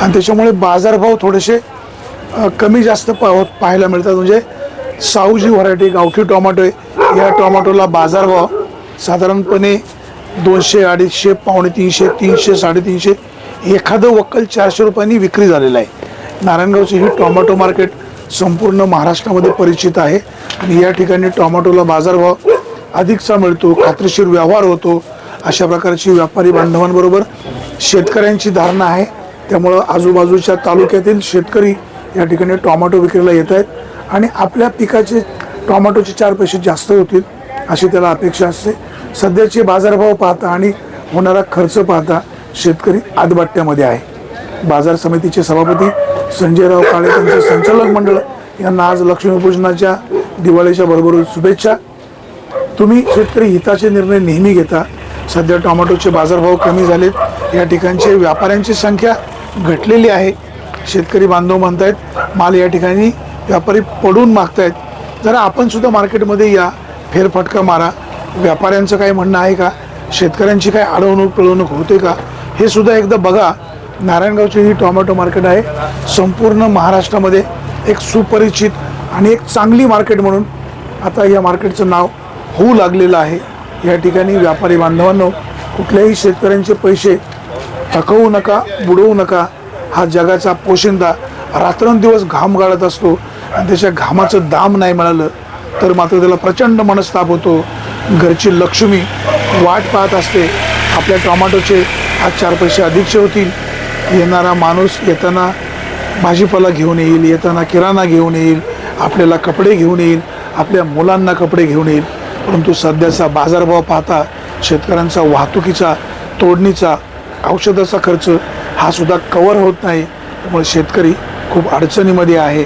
आणि त्याच्यामुळे बाजारभाव थोडेसे कमी जास्त पाहायला मिळतात. म्हणजे साऊजी व्हरायटी गावठी टोमॅटो आहे, या टोमॅटोला बाजारभाव साधारणपणे 200, 250, पावणे 300, 300, 350, एखादं वक्कल 400 रुपयांनी विक्री झालेलं आहे. नारायणगावचे ही टोमॅटो मार्केट संपूर्ण महाराष्ट्रामध्ये परिचित आहे आणि या ठिकाणी टोमॅटोला बाजारभाव अधिकचा मिळतो, खात्रीशीर व्यवहार होतो. अशा प्रकारची व्यापारी बांधवांबरोबर शेतकऱ्यांची धारणा आहे. त्यामुळं आजूबाजूच्या तालुक्यातील शेतकरी या ठिकाणी टोमॅटो विक्रीला येत आहेत आणि आपल्या पिकाचे टोमॅटोचे 4 पैसे जास्त होतील अशी त्याला अपेक्षा असते. सध्याचे बाजारभाव पाहता आणि होणारा खर्च पाहता शेतकरी आदबाट्यामध्ये आहे. बाजार समितीचे सभापती संजयराव काळे त्यांचे संचालक मंडळ यांना आज लक्ष्मीपूजनाच्या दिवाळीच्या भरभरून शुभेच्छा. तुम्ही शेतकरी हिताचे निर्णय नेहमी घेता. सध्या टोमॅटोचे बाजारभाव कमी झालेत, या ठिकाणचे व्यापाऱ्यांची संख्या घटलेली आहे. शेतकरी बांधव म्हणतायत माल या ठिकाणी व्यापारी पडून मागतायत. जरा आपण सुद्धा मार्केटमध्ये या, फेरफटका मारा. व्यापाऱ्यांचं काय म्हणणं आहे का, शेतकऱ्यांची काय अडवणूक पिळवणूक होते का, हे सुद्धा एकदा बघा. नारायणगावची ही टोमॅटो मार्केट आहे संपूर्ण महाराष्ट्रामध्ये एक सुपरिचित आणि एक चांगली मार्केट म्हणून आता या मार्केटचं नाव होऊ लागलेलं आहे. या ठिकाणी व्यापारी बांधवांनो, कुठल्याही शेतकऱ्यांचे पैसे थकवू नका, बुडवू नका. हा जगाचा पोशिंदा रात्रंदिवस घाम गाळत असतो आणि त्याच्या घामाचं दाम नाही मिळालं तर मात्र त्याला प्रचंड मनस्ताप होतो. घरची लक्ष्मी वाट पाहत असते आपल्या टोमॅटोचे आज 4 पैसे अधिकचे होतील. येणारा माणूस येताना भाजीपाला घेऊन येईल, येताना किराणा घेऊन येईल, आपल्याला कपडे घेऊन येईल, आपल्या मुलांना कपडे घेऊन येईल. परंतु सध्याचा बाजारभाव पाहता शेतकऱ्यांचा वाहतुकीचा, तोडणीचा, औषधाचा खर्च हा सुद्धा कव्हर होत नाही. त्यामुळे शेतकरी खूप अडचणीमध्ये आहे.